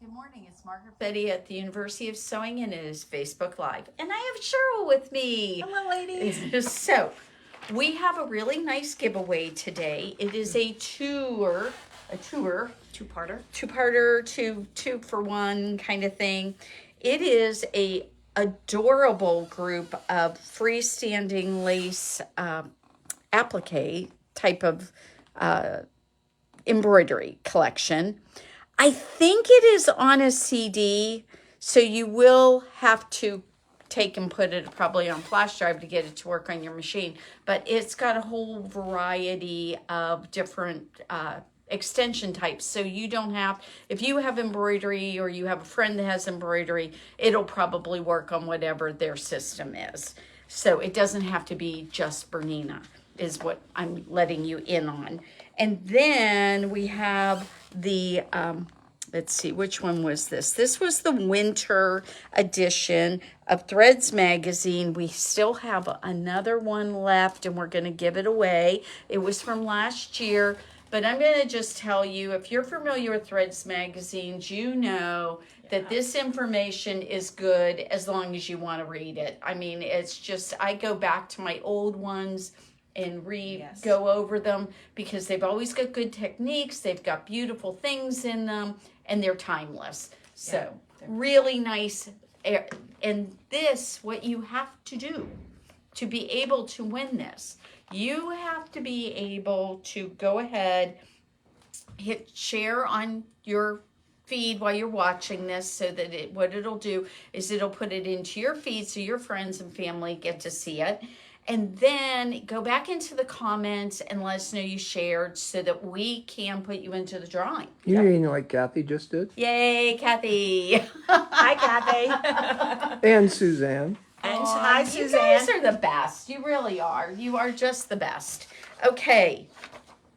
Good morning, it's Margaret Betty at the University of Sewing, and it is Facebook Live. And I have Cheryl with me. Hello, ladies. So, we have a really nice giveaway today. It is a two-parter, two for one kind of thing. It is a adorable group of freestanding lace applique type of embroidery collection. I think it is on a CD, so you will have to take and put it probably on flash drive to get it to work on your machine. But it's got a whole variety of different extension types. So you don't have, if you have embroidery or you have a friend that has embroidery, it'll probably work on whatever their system is. So it doesn't have to be just Bernina, is what I'm letting you in on. And then we have the, let's see, which one was this? This was the winter edition of Threads magazine. We still have another one left, and we're going to give it away. It was from last year, but I'm going to just tell you, if you're familiar with Threads magazines, you know that this information is good as long as you want to read it. I mean, it's just, I go back to my old ones and go over them, because they've always got good techniques, they've got beautiful things in them, and they're timeless. So really nice. And this, what you have to do to be able to win this, you have to be able to go ahead, hit share on your feed while you're watching this, so that what it'll do is it'll put it into your feed so your friends and family get to see it. And then go back into the comments and let us know you shared, so that we can put you into the drawing. You mean like Kathy just did? Yay, Kathy. Hi, Kathy. And Suzanne. And hi, Suzanne. You guys are the best. You really are. You are just the best. Okay.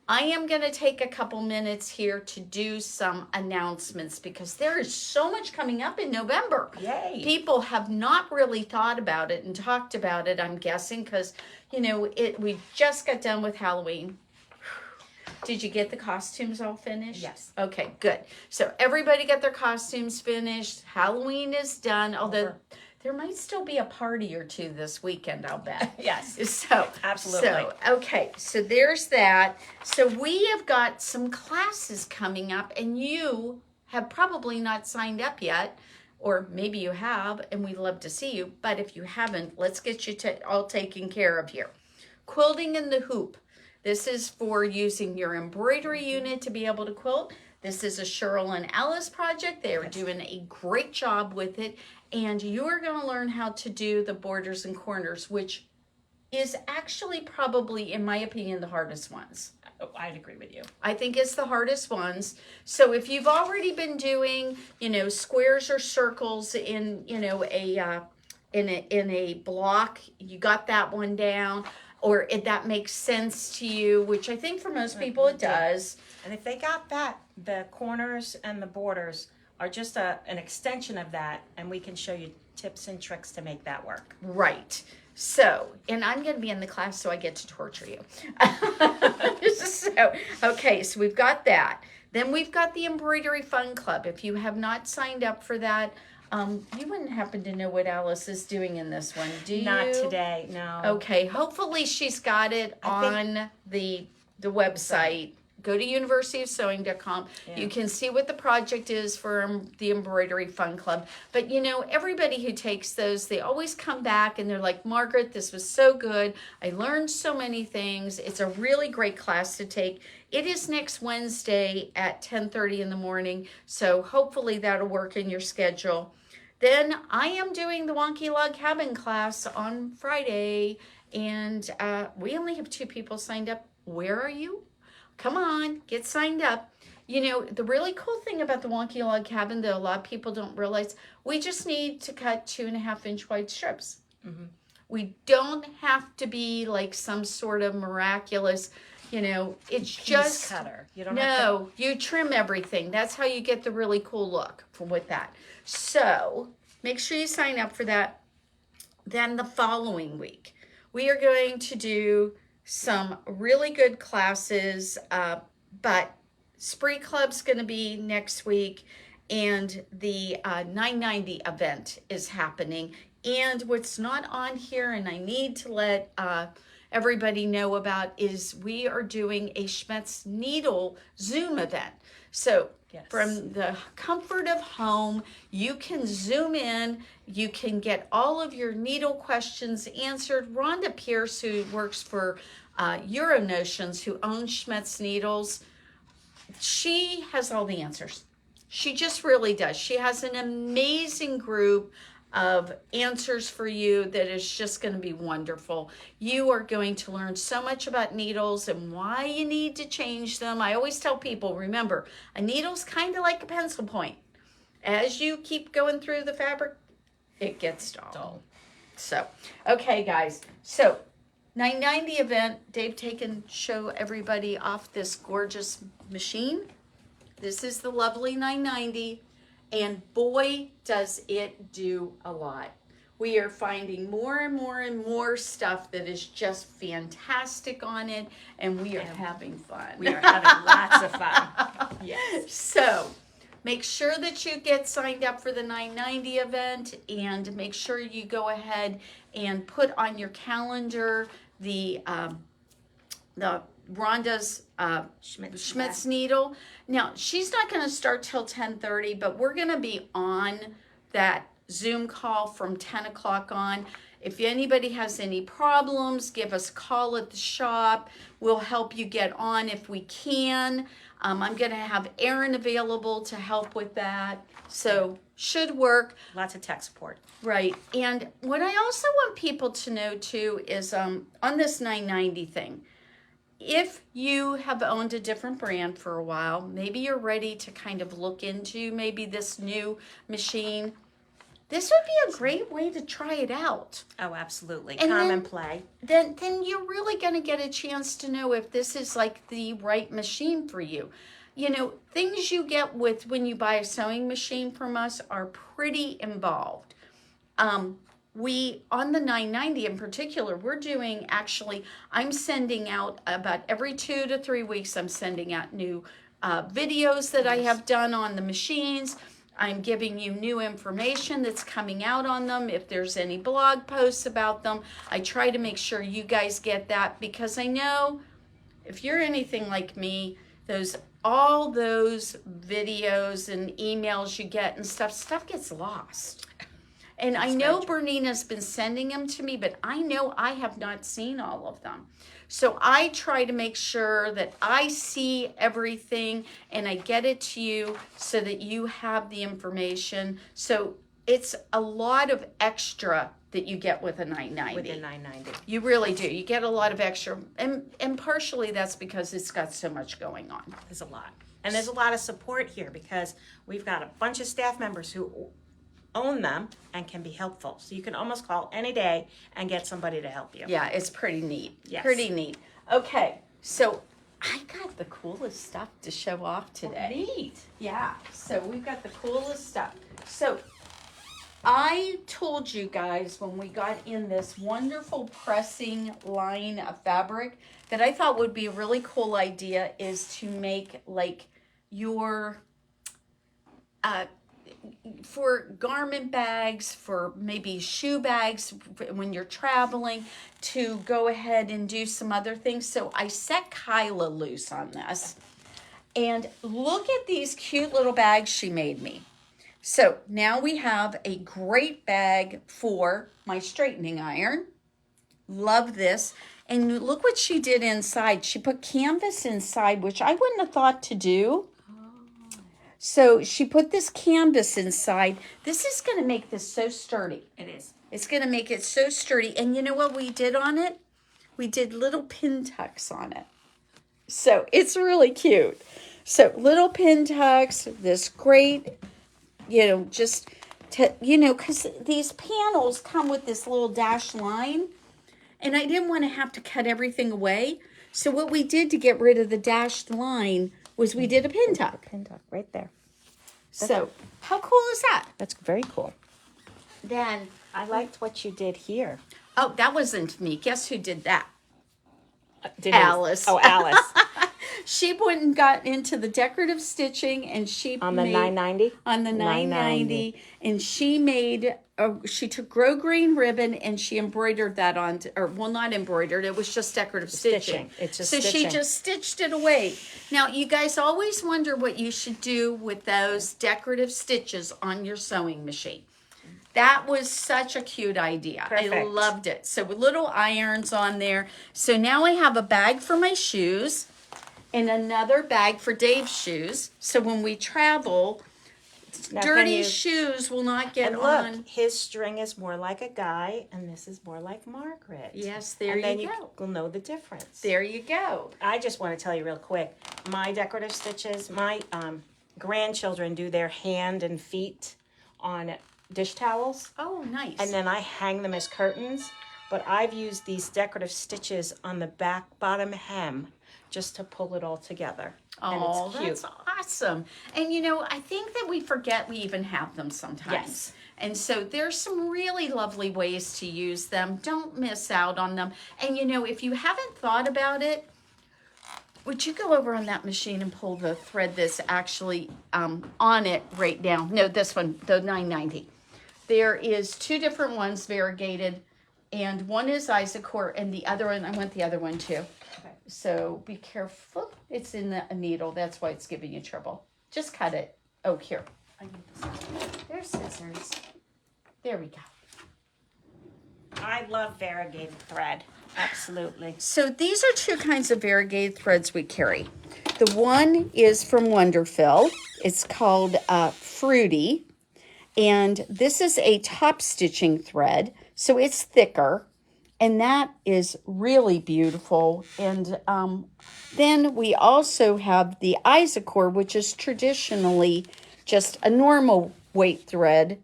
I am going to take a couple minutes here to do some announcements, because there is so much coming up in November. Yay. People have not really thought about it and talked about it, I'm guessing, because, you know, we just got done with Halloween. Did you get the costumes all finished? Yes. Okay, good. So everybody got their costumes finished. Halloween is done, although there might still be a party or two this weekend, I'll bet. Yes. So absolutely. So, okay, so there's that. So we have got some classes coming up, and you have probably not signed up yet, or maybe you have, and we'd love to see you. But if you haven't, let's get you all taken care of here. Quilting in the Hoop. This is for using your embroidery unit to be able to quilt. This is a Cheryl and Alice project. They are doing a great job with it. And you're going to learn how to do the borders and corners, which is actually probably, in my opinion, the hardest ones. Oh, I'd agree with you. I think it's the hardest ones. So if you've already been doing, you know, squares or circles in, you know, in a block, you got that one down, or if that makes sense to you, which I think for most people it does. And if they got that, the corners and the borders are just an extension of that, and we can show you tips and tricks to make that work. Right. So, and I'm going to be in the class, so I get to torture you. Okay, so we've got that. Then we've got the Embroidery Fun Club. If you have not signed up for that, you wouldn't happen to know what Alice is doing in this one, do you? Not today, no. Okay, hopefully she's got it on the website. Go to universityofsewing.com. Yeah. You can see what the project is for the Embroidery Fun Club. But, you know, everybody who takes those, they always come back and they're like, Margaret, this was so good. I learned so many things. It's a really great class to take. It is next Wednesday at 10:30 in the morning. So hopefully that'll work in your schedule. Then I am doing the Wonky Log Cabin class on Friday. And we only have 2 people signed up. Where are you? Come on, get signed up. You know, the really cool thing about the Wonky Log Cabin that a lot of people don't realize, we just need to cut 2.5-inch wide strips. Mm-hmm. We don't have to be like some sort of miraculous, you know, it's Piece just cutter. You don't have to... you trim everything. That's how you get the really cool look with that. So make sure you sign up for that. Then the following week, we are going to do some really good classes, but Spree Club's going to be next week, and the 990 event is happening. And what's not on here, and I need to let everybody know about, is we are doing a Schmetz needle Zoom event. So Yes. from the comfort of home, you can Zoom in, you can get all of your needle questions answered. Rhonda Pierce, who works for Euronotions, who owns Schmetz Needles, she has all the answers. She just really does. She has an amazing group of answers for you that is just going to be wonderful. You are going to learn so much about needles and why you need to change them. I always tell people, remember, a needle's kind of like a pencil point. As you keep going through the fabric, it gets dull. So, okay, guys. So, 990 event. Dave, take and show everybody off this gorgeous machine. This is the lovely 990. And boy, does it do a lot. We are finding more and more and more stuff that is just fantastic on it, and we are having fun. We are having lots of fun. Yes. So, make sure that you get signed up for the 990 event, and make sure you go ahead and put on your calendar the Rhonda's Schmetz needle. Now, she's not going to start till 10:30, but we're going to be on that Zoom call from 10 o'clock on. If anybody has any problems, give us a call at the shop. We'll help you get on if we can. I'm going to have Erin available to help with that. So, should work. Lots of tech support. Right. And what I also want people to know, too, is on this 990 thing, if you have owned a different brand for a while, maybe you're ready to kind of look into maybe this new machine, this would be a great way to try it out. Oh, absolutely. And Come then- and play. Then you're really going to get a chance to know if this is like the right machine for you. You know, things you get with when you buy a sewing machine from us are pretty involved. We, on the 990 in particular, we're doing, actually, I'm sending out about every 2 to 3 weeks, I'm sending out new videos that I have done on the machines. I'm giving you new information that's coming out on them. If there's any blog posts about them, I try to make sure you guys get that, because I know if you're anything like me, all those videos and emails you get and stuff gets lost. And I know Bernina's been sending them to me, but I know I have not seen all of them. So I try to make sure that I see everything and I get it to you so that you have the information. So it's a lot of extra that you get with a 990. With the 990. You really do. You get a lot of extra. And partially that's because it's got so much going on. There's a lot. And there's a lot of support here because we've got a bunch of staff members who own them and can be helpful. So you can almost call any day and get somebody to help you. Yeah, it's pretty neat. Yes. Pretty neat. Okay, so I got the coolest stuff to show off today. Neat. Yeah, so we've got the coolest stuff. So I told you guys when we got in this wonderful pressing line of fabric that I thought would be a really cool idea is to make like your for garment bags, for maybe shoe bags when you're traveling, to go ahead and do some other things. So I set Kyla loose on this. And look at these cute little bags she made me. So now we have a great bag for my straightening iron. Love this. And look what she did inside. She put canvas inside, which I wouldn't have thought to do. So she put this canvas inside. This is going to make this so sturdy. It is. It's going to make it so sturdy. And you know what we did on it? We did little pin tucks on it. So it's really cute. So little pin tucks, this great, just, because these panels come with this little dashed line. And I didn't want to have to cut everything away. So what we did to get rid of the dashed line was we did a pin tuck. Pin tuck right there. So how cool is that? That's very cool. Then, I liked what you did here. oh, that wasn't me. Guess who did that? Denise. Alice. Oh, Alice. She went and got into the decorative stitching, and she On the made, 990? on the 990, and she made. She took grosgrain ribbon and she embroidered that on, or well, not embroidered. It was just decorative stitching. It's just so she stitching. just stitched it away. Now, you guys always wonder what you should do with those decorative stitches on your sewing machine. That was such a cute idea. I Perfect. loved it. So with little irons on there. So now I have a bag for my shoes and another bag for Dave's shoes. So when we travel, Now, can dirty you- shoes will not get And look, on. his string is more like a guy, and this is more like Margaret. Yes, there and then you go. will know the difference. There you go. I just want to tell you real quick, my decorative stitches, my grandchildren do their hand and feet on dish towels, Oh, nice. and then I hang them as curtains. But I've used these decorative stitches on the back bottom hem just to pull it all together. And Oh, it's cute. that's awesome. And you know, I think that we forget we even have them sometimes. Yes. And so there's some really lovely ways to use them. Don't miss out on them. And you know, if you haven't thought about it, would you go over on that machine and pull the thread that's actually on it right now? No, this one, the 990. There is two different ones, variegated, and one is Isaac and the other one, I want the other one too. So be careful. It's in the needle. That's why it's giving you trouble. Just cut it. Oh, here. I need the scissors. There's scissors. There we go. I love variegated thread. Absolutely. So these are two kinds of variegated threads we carry. The one is from Wonderfill. It's called Fruity. And this is a top stitching thread. So it's thicker. And that is really beautiful. And then we also have the Isaac, which is traditionally just a normal weight thread.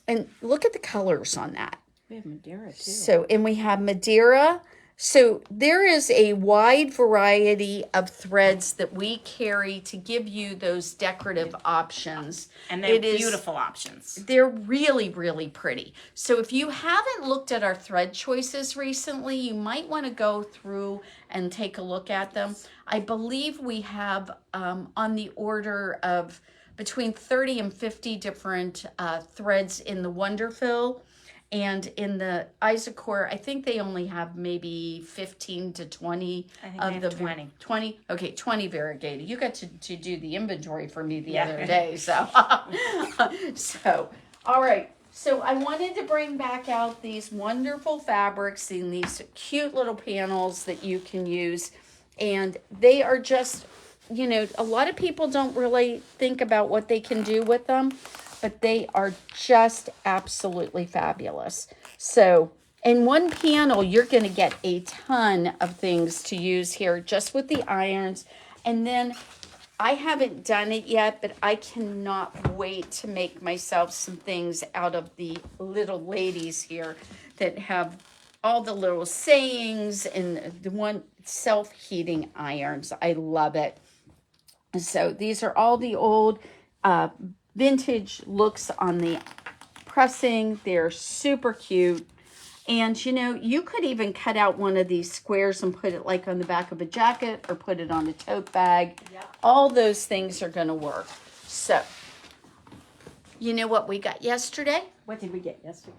And look at the colors on that. We have Madeira too. So, and we have Madeira. So there is a wide variety of threads that we carry to give you those decorative options. And they're beautiful options. They're really, really pretty. So if you haven't looked at our thread choices recently, you might want to go through and take a look at them. I believe we have on the order of between 30 and 50 different threads in the Wonderfill. And in the Isaac, I think they only have maybe 15 to 20 of the 20. 20? Okay, 20 variegated. You got to do the inventory for me the other day, so. So, all right. So I wanted to bring back out these wonderful fabrics and these cute little panels that you can use. And they are just, you know, a lot of people don't really think about what they can do with them, but they are just absolutely fabulous. So in one panel, you're going to get a ton of things to use here just with the irons. And then I haven't done it yet, but I cannot wait to make myself some things out of the little ladies here that have all the little sayings and the one self-heating irons. I love it. So these are all the old vintage looks on the pressing. They're super cute. And you know, you could even cut out one of these squares and put it like on the back of a jacket or put it on a tote bag. Yep. All those things are going to work. So, you know what we got yesterday? What did we get yesterday?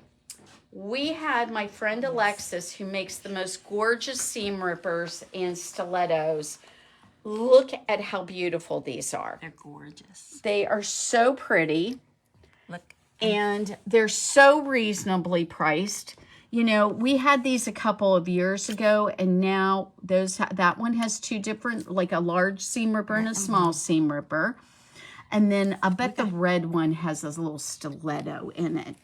We had my friend Alexis, who makes the most gorgeous seam rippers and stilettos. Look at how beautiful these are. They're gorgeous. They are so pretty. Look. And they're so reasonably priced. You know, we had these a couple of years ago, and now that one has two different, like a large seam ripper and a small seam ripper. And then I bet the red one has a little stiletto in it.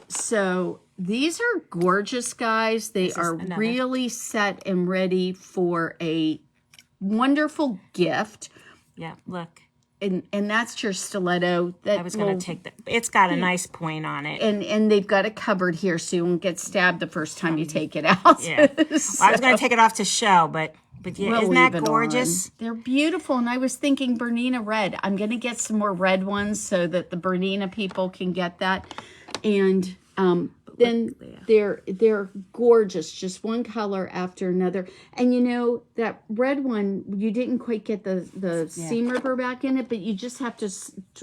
So these are gorgeous, guys. They are really set and ready for a wonderful gift. Yeah, look. And that's your stiletto. That I was going to take that. It's got a nice point on it. And they've got it covered here so you won't get stabbed the first time you take it out. Yeah. So, I was going to take it off to show, but yeah, isn't that gorgeous? They're beautiful. And I was thinking Bernina red. I'm going to get some more red ones so that the Bernina people can get that. And then they're gorgeous. Just one color after another. And you know, that red one, you didn't quite get the seam ripper back in it, but you just have to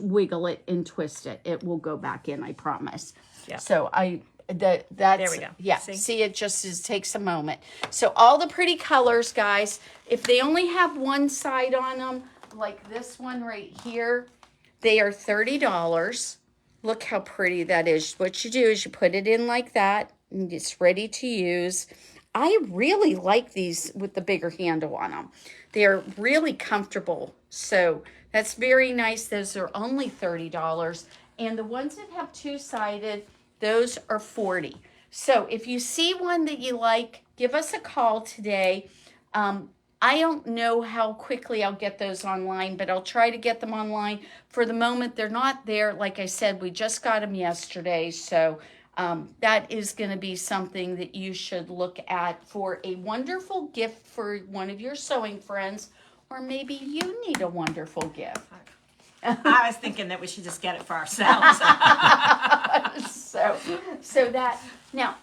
wiggle it and twist it. It will go back in, I promise. Yeah. So that's There we go. Yeah. See, it just takes a moment. So all the pretty colors, guys, if they only have one side on them, like this one right here, they are $30. Look how pretty that is. What you do is you put it in like that, and it's ready to use. I really like these with the bigger handle on them. They're really comfortable. So that's very nice. Those are only $30. And the ones that have two-sided, those are $40. So if you see one that you like, give us a call today. I don't know how quickly I'll get those online, but I'll try to get them online. For the moment, they're not there. Like I said, we just got them yesterday. So that is going to be something that you should look at for a wonderful gift for one of your sewing friends, or maybe you need a wonderful gift. I was thinking that we should just get it for ourselves. So that, now,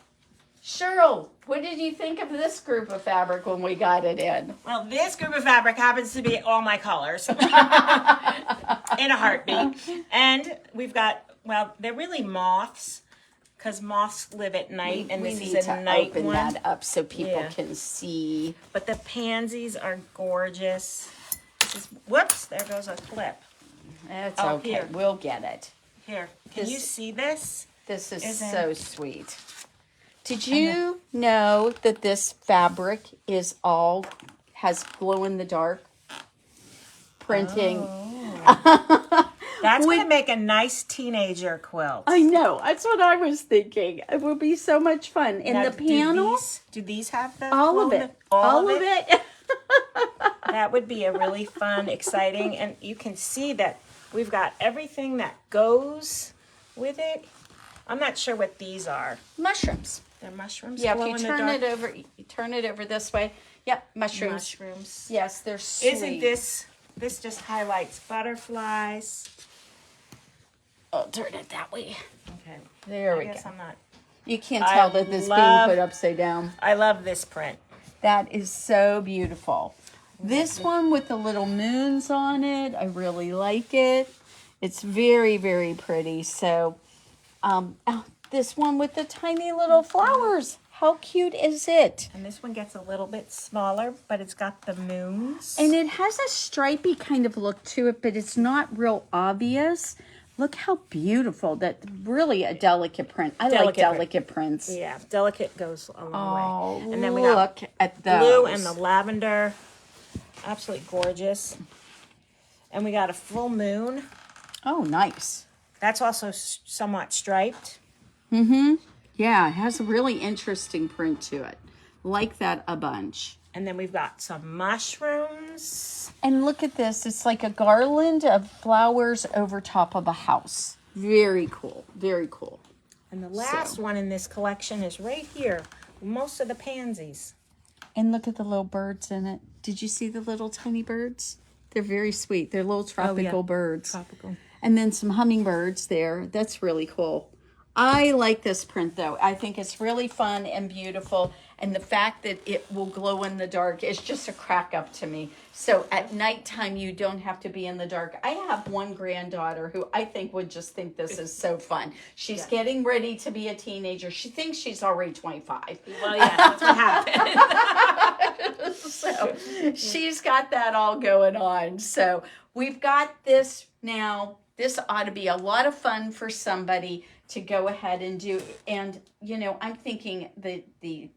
Cheryl, what did you think of this group of fabric when we got it in? Well, this group of fabric happens to be all my colors in a heartbeat. And we've got, well, they're really moths because moths live at night, and this is a night open one. that up so people can see. But the pansies are gorgeous. Whoops, there goes a clip. That's Oh, okay. here. We'll get it. Here, can you see this? This is Isn't- so sweet. Did you know that this fabric has glow in the dark printing? That's going to make a nice teenager quilt. I know. That's what I was thinking. It would be so much fun. And Now, the panel, do these have the all glow of in it. the- All of it. That would be a really fun, exciting, and you can see that we've got everything that goes with it. I'm not sure what these are. Mushrooms. They're mushrooms. Yeah, glow if you in the turn dark? it over, you turn it over this way. Yep, mushrooms. Mushrooms. Yes, they're sweet. Isn't this just highlights butterflies? I'll turn it that way. Okay. There I we guess go. I'm not. You can't I tell that this love- being put upside down. I love this print. That is so beautiful. This one with the little moons on it, I really like it. It's very, very pretty. So, this one with the tiny little flowers. How cute is it? And this one gets a little bit smaller, but it's got the moons. And it has a stripy kind of look to it, but it's not real obvious. Look how beautiful. That really a delicate print. I like delicate prints. Yeah, delicate goes a long way. And then we look got at those. blue and the lavender. Absolutely gorgeous. And we got a full moon. Oh, nice. That's also somewhat striped. Yeah, it has a really interesting print to it. Like that a bunch. And then we've got some mushrooms. And look at this. It's like a garland of flowers over top of a house. Very cool. Very cool. And the last one in this collection is right here. Most of the pansies. And look at the little birds in it. Did you see the little tiny birds? They're very sweet. They're little tropical birds. Tropical. And then some hummingbirds there. That's really cool. I like this print though. I think it's really fun and beautiful. And the fact that it will glow in the dark is just a crack up to me. So at nighttime, you don't have to be in the dark. I have one granddaughter who I think would just think this is so fun. She's getting ready to be a teenager. She thinks she's already 25. Well, yeah, that's what happened. So she's got that all going on. So we've got this now. This ought to be a lot of fun for somebody to go ahead and do. And, you know, I'm thinking the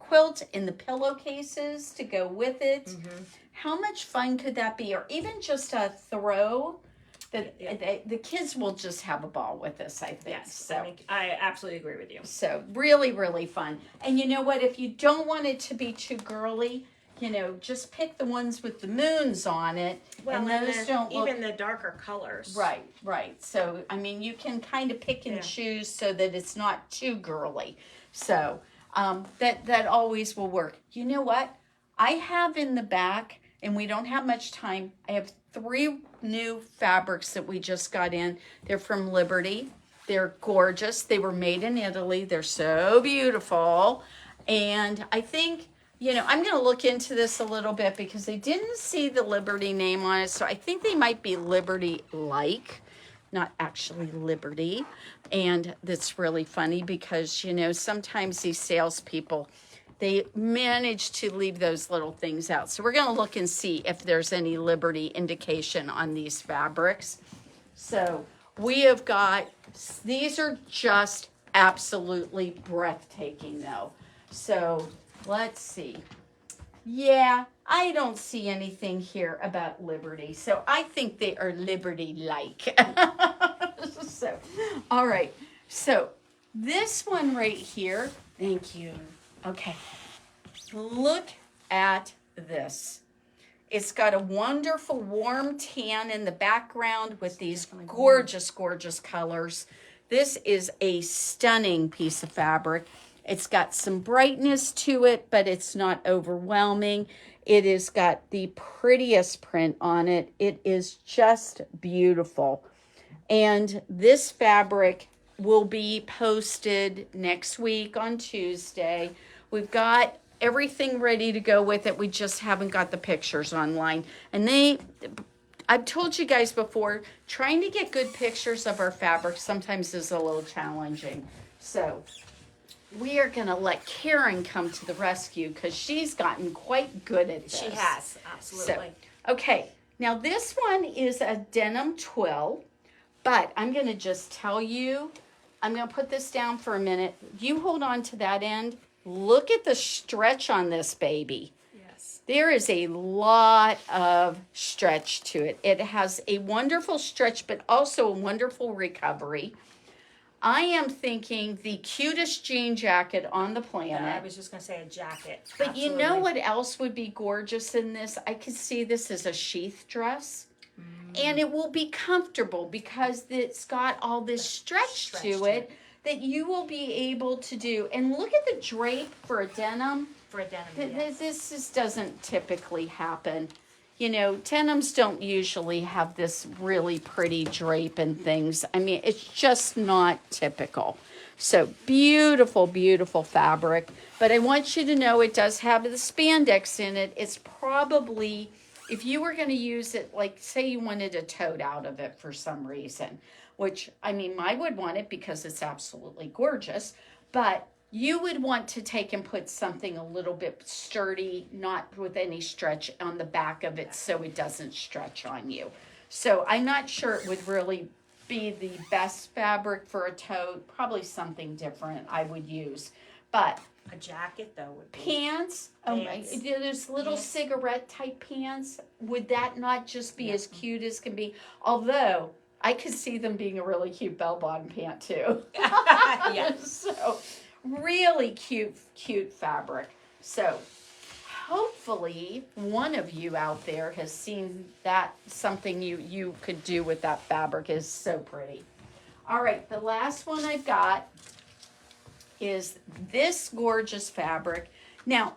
quilt and the pillowcases to go with it. Mm-hmm. How much fun could that be? Or even just a throw. The kids will just have a ball with this, I think. Yes, So I absolutely agree with you. So really, really fun. And you know what? If you don't want it to be too girly, you know, just pick the ones with the moons on it. Well, and those don't look... even the darker colors. Right. So, I mean, you can kind of pick and choose so that it's not too girly. So, that always will work. You know what? I have in the back, and we don't have much time, I have 3 new fabrics that we just got in. They're from Liberty. They're gorgeous. They were made in Italy. They're so beautiful. And I think, you know, I'm going to look into this a little bit because they didn't see the Liberty name on it. So I think they might be Liberty-like, not actually Liberty. And that's really funny because, you know, sometimes these salespeople, they manage to leave those little things out. So we're going to look and see if there's any Liberty indication on these fabrics. So we have got, these are just absolutely breathtaking though. So let's see. Yeah, I don't see anything here about Liberty. So I think they are Liberty-like. So, all right. So this one right here, thank you. Okay. Look at this. It's got a wonderful warm tan in the background with these gorgeous, gorgeous colors. This is a stunning piece of fabric. It's got some brightness to it, but it's not overwhelming. It has got the prettiest print on it. It is just beautiful. And this fabric will be posted next week on Tuesday. We've got everything ready to go with it. We just haven't got the pictures online. And I've told you guys before, trying to get good pictures of our fabric sometimes is a little challenging. So we are going to let Karen come to the rescue because she's gotten quite good at this. She has, absolutely. So, okay, now this one is a denim twill, but I'm going to just tell you, I'm going to put this down for a minute. You hold on to that end. Look at the stretch on this baby. Yes. There is a lot of stretch to it. It has a wonderful stretch, but also a wonderful recovery. I am thinking the cutest jean jacket on the planet. I was just going to say a jacket. But Absolutely. you know what else would be gorgeous in this? I could see this as a sheath dress. And it will be comfortable because it's got all this stretch to it that you will be able to do. And look at the drape for a denim. For a denim, yes. This just doesn't typically happen. You know, denims don't usually have this really pretty drape and things. I mean, it's just not typical. So beautiful, beautiful fabric. But I want you to know it does have the spandex in it. It's probably, if you were going to use it, like say you wanted a tote out of it for some reason, which, I mean, I would want it because it's absolutely gorgeous, but you would want to take and put something a little bit sturdy, not with any stretch on the back of it so it doesn't stretch on you. So I'm not sure it would really be the best fabric for a tote. Probably something different I would use. But a jacket, though, would be. Pants. Oh my, there's little cigarette type pants. Would that not just be as cute as can be? Although I could see them being a really cute bell bottom pant too. Yes. So really cute fabric. So hopefully one of you out there has seen that, something you could do with that fabric. Is so pretty. All right, the last one I've got is this gorgeous fabric. Now,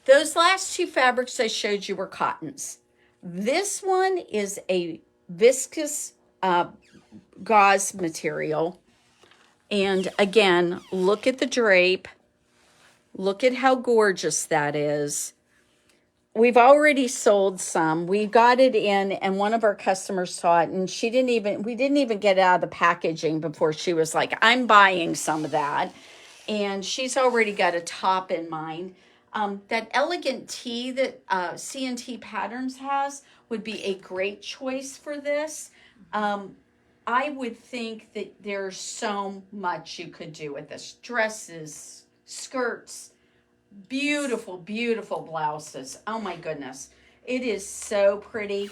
those last two fabrics I showed you were cottons. This one is a viscose gauze material. And again, look at the drape. Look at how gorgeous that is. We've already sold some. We got it in and one of our customers saw it and we didn't even get it out of the packaging before she was like, I'm buying some of that. And she's already got a top in mind. That elegant tee that C&T Patterns has would be a great choice for this. I would think that there's so much you could do with this. Dresses, skirts, beautiful, beautiful blouses. Oh my goodness. It is so pretty.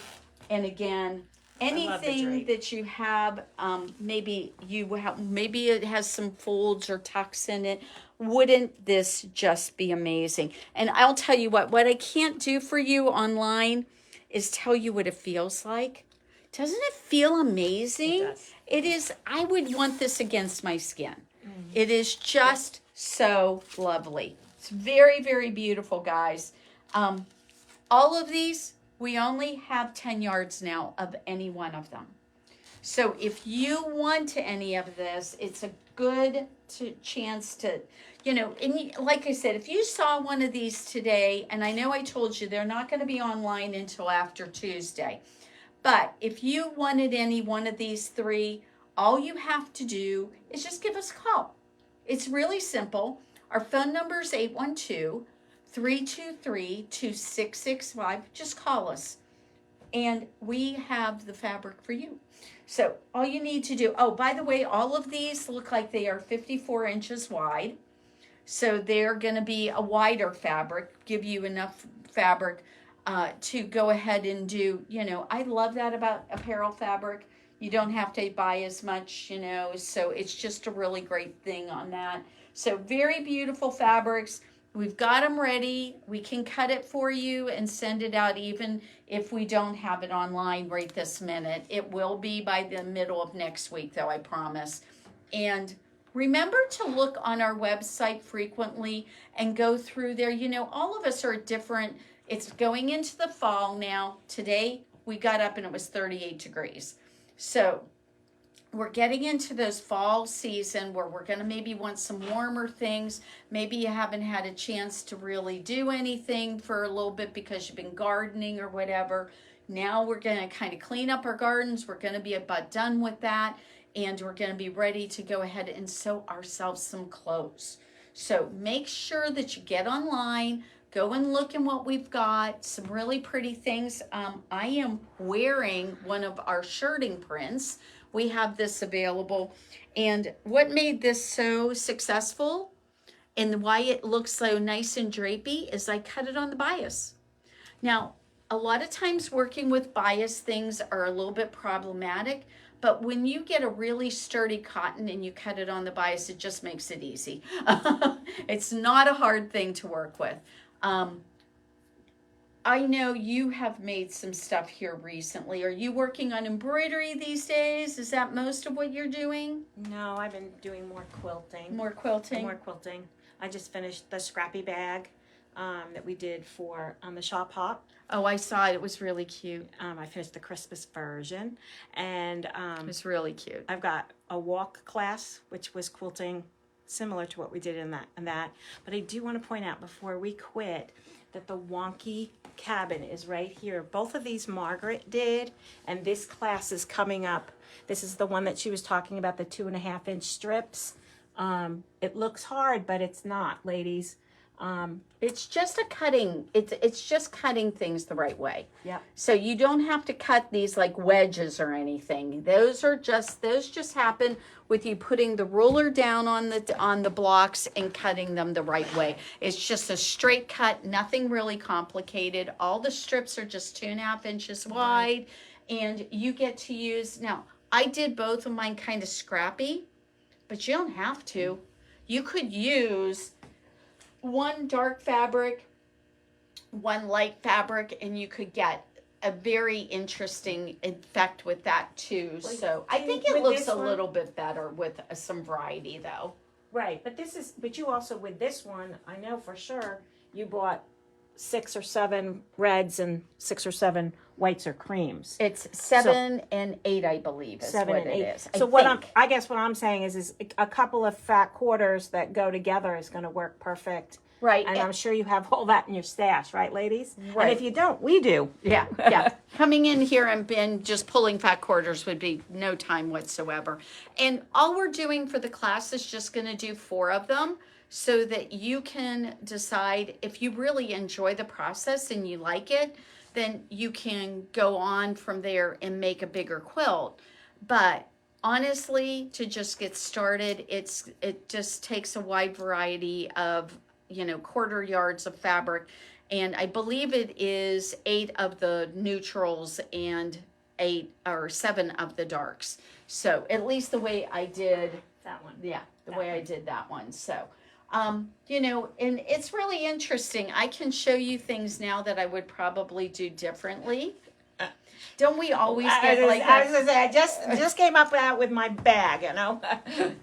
And again, anything that you have, maybe it has some folds or tucks in it. Wouldn't this just be amazing? And I'll tell you what I can't do for you online is tell you what it feels like. Doesn't it feel amazing? It does. It is. I would want this against my skin. It is just so lovely. It's very, very beautiful, guys. All of these, we only have 10 yards now of any one of them. So if you want any of this, it's a good chance to, and like I said, if you saw one of these today, and I know I told you they're not going to be online until after Tuesday, but if you wanted any one of these three, all you have to do is just give us a call. It's really simple. Our phone number is 812-323-2665. Just call us, and we have the fabric for you. So all you need to do, oh, by the way, all of these look like they are 54 inches wide. So they're going to be a wider fabric, give you enough fabric to go ahead and do, I love that about apparel fabric. You don't have to buy as much, so it's just a really great thing on that. So very beautiful fabrics. We've got them ready. We can cut it for you and send it out even if we don't have it online right this minute. It will be by the middle of next week, though, I promise. And remember to look on our website frequently and go through there. All of us are different. It's going into the fall now. Today, we got up and it was 38 degrees. So we're getting into those fall season where we're going to maybe want some warmer things. Maybe you haven't had a chance to really do anything for a little bit because you've been gardening or whatever. Now we're going to kind of clean up our gardens. We're going to be about done with that. And we're going to be ready to go ahead and sew ourselves some clothes. So make sure that you get online. Go and look at what we've got. Some really pretty things. I am wearing one of our shirting prints. We have this available. And what made this so successful and why it looks so nice and drapey is I cut it on the bias. Now, a lot of times working with bias things are a little bit problematic, but when you get a really sturdy cotton and you cut it on the bias, it just makes it easy. It's not a hard thing to work with. I know you have made some stuff here recently. Are you working on embroidery these days? Is that most of what you're doing? No, I've been doing more quilting. More quilting? More quilting. I just finished the scrappy bag that we did for the shop hop. Oh, I saw it. It was really cute. I finished the Christmas version. And it was really cute. I've got a walk class, which was quilting similar to what we did in that. But I do want to point out before we quit that the wonky cabin is right here. Both of these Margaret did, and this class is coming up. This is the one that she was talking about, the 2.5-inch strips. It looks hard, but it's not, ladies. It's just a cutting. It's just cutting things the right way. Yep. So you don't have to cut these like wedges or anything. Those just happen with you putting the ruler down on the blocks and cutting them the right way. It's just a straight cut, nothing really complicated. All the strips are just 2.5 inches wide, and you get to use. Now, I did both of mine kind of scrappy, but you don't have to. You could use one dark fabric, one light fabric, and you could get a very interesting effect with that too. So I think it looks a little bit better with some variety though. Right, but you also, with this one, I know for sure you bought 6 or 7 reds and 6 or 7 whites or creams. It's 7 and 8, I believe, is 7 what and 8. it is. So I guess what I'm saying is a couple of fat quarters that go together is going to work perfect. Right. And I'm sure you have all that in your stash, right, ladies? Right. And if you don't, we do. Yeah, yeah. Coming in here and just pulling fat quarters would be no time whatsoever. And all we're doing for the class is just going to do 4 of them so that you can decide if you really enjoy the process and you like it, then you can go on from there and make a bigger quilt. But honestly, to just get started, it just takes a wide variety of quarter yards of fabric, and I believe it is 8 of the neutrals and 8 or 7 of the darks. So at least the way I did That one. yeah, the way I did that one. So and it's really interesting. I can show you things now that I would probably do differently. Don't we always get like that? I was gonna say, I just came up with my bag,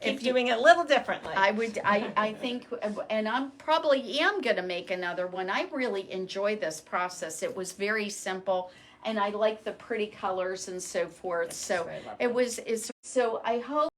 Keep doing it a little differently. I think, and I'm probably am gonna make another one. I really enjoy this process. It was very simple, and I like the pretty colors and so forth. So very lovely. so I hope